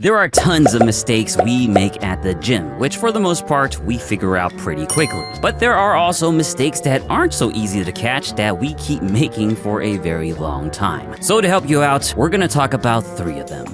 There are tons of mistakes we make at the gym, which for the most part, we figure out pretty quickly. But there are also mistakes that aren't so easy to catch that we keep making for a very long time. So to help you out, we're gonna talk about 3 of them.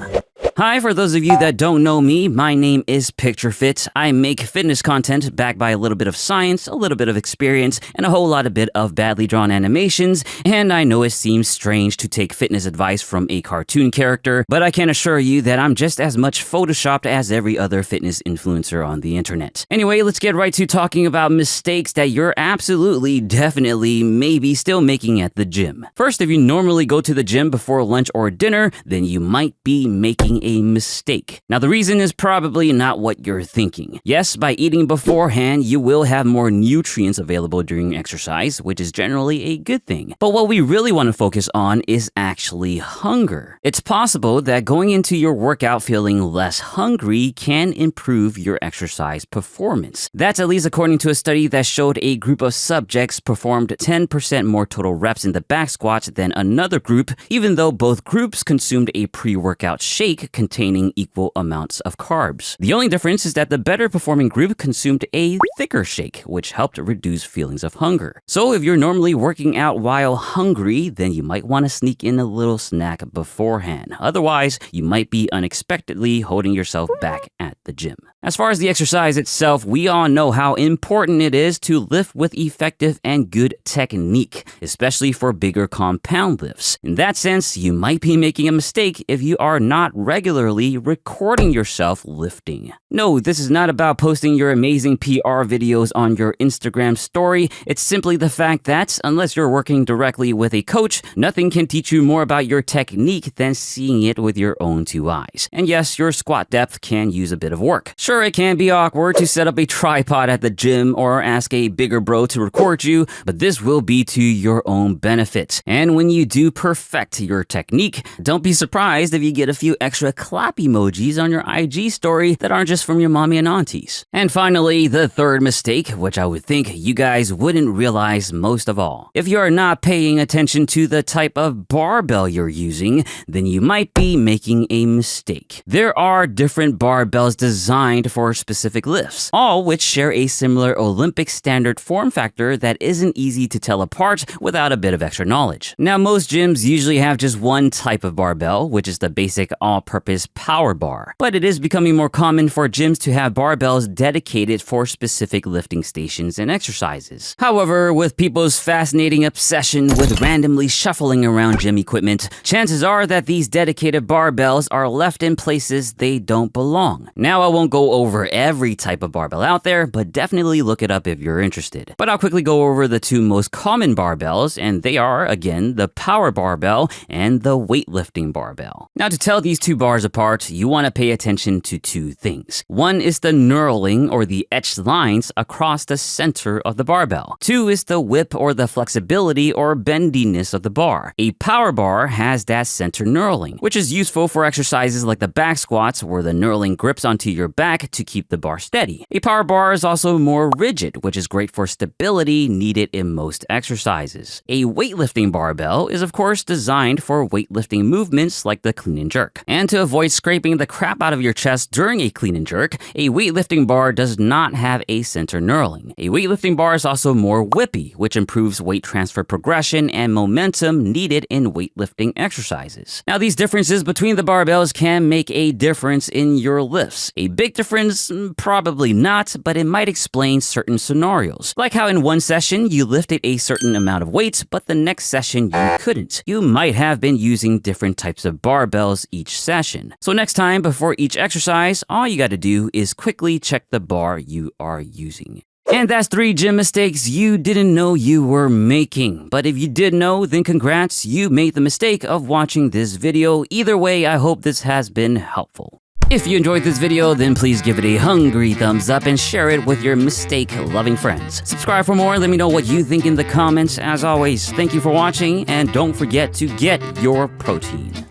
Hi, for those of you that don't know me, my name is Picturefit. I make fitness content backed by a little bit of science, a little bit of experience, and a whole lot of bit of badly drawn animations. And I know it seems strange to take fitness advice from a cartoon character, but I can assure you that I'm just as much photoshopped as every other fitness influencer on the internet. Anyway, let's get right to talking about mistakes that you're absolutely, definitely, maybe still making at the gym. First, if you normally go to the gym before lunch or dinner, then you might be making a mistake. Now, the reason is probably not what you're thinking. Yes, by eating beforehand, you will have more nutrients available during exercise, which is generally a good thing. But what we really want to focus on is actually hunger. It's possible that going into your workout feeling less hungry can improve your exercise performance. That's at least according to a study that showed a group of subjects performed 10% more total reps in the back squat than another group, even though both groups consumed a pre-workout shake containing equal amounts of carbs. The only difference is that the better performing group consumed a thicker shake, which helped reduce feelings of hunger. So if you're normally working out while hungry, then you might want to sneak in a little snack beforehand. Otherwise, you might be unexpectedly holding yourself back at the gym. As far as the exercise itself, we all know how important it is to lift with effective and good technique, especially for bigger compound lifts. In that sense, you might be making a mistake if you are not regularly recording yourself lifting. No, this is not about posting your amazing PR videos on your Instagram story. It's simply the fact that, unless you're working directly with a coach, nothing can teach you more about your technique than seeing it with your own 2 eyes. And yes, your squat depth can use a bit of work. Sure, it can be awkward to set up a tripod at the gym or ask a bigger bro to record you, but this will be to your own benefit. And when you do perfect your technique, don't be surprised if you get a few extra clap emojis on your IG story that aren't just from your mommy and aunties. And finally, the 3rd mistake, which I would think you guys wouldn't realize most of all. If you're not paying attention to the type of barbell you're using, then you might be making a mistake. There are different barbells designed for specific lifts, all which share a similar Olympic standard form factor that isn't easy to tell apart without a bit of extra knowledge. Now, most gyms usually have just one type of barbell, which is the basic all-purpose power bar. But it is becoming more common for gyms to have barbells dedicated for specific lifting stations and exercises. However, with people's fascinating obsession with randomly shuffling around gym equipment, chances are that these dedicated barbells are left in places they don't belong. Now, I won't go over every type of barbell out there, but definitely look it up if you're interested. But I'll quickly go over the 2 most common barbells, and they are, again, the power barbell and the weightlifting barbell. Now, to tell these 2 bars apart, you want to pay attention to 2 things. One is the knurling, or the etched lines across the center of the barbell. 2 is the whip, or the flexibility or bendiness of the bar. A power bar has that center knurling, which is useful for exercises like the back squats, where the knurling grips onto your back to keep the bar steady. A power bar is also more rigid, which is great for stability needed in most exercises. A weightlifting barbell is of course designed for weightlifting movements like the clean and jerk. And to avoid scraping the crap out of your chest during a clean and jerk, a weightlifting bar does not have a center knurling. A weightlifting bar is also more whippy, which improves weight transfer progression and momentum needed in weightlifting exercises. Now, these differences between the barbells can make a difference in your lifts. A big difference? Probably not, but it might explain certain scenarios. Like how in one session you lifted a certain amount of weight, but the next session you couldn't. You might have been using different types of barbells each session. So next time, before each exercise, all you gotta do is quickly check the bar you are using. And that's 3 gym mistakes you didn't know you were making. But if you did know, then congrats, you made the mistake of watching this video. Either way, I hope this has been helpful. If you enjoyed this video, then please give it a hungry thumbs up and share it with your mistake-loving friends. Subscribe for more and let me know what you think in the comments. As always, thank you for watching, and don't forget to get your protein.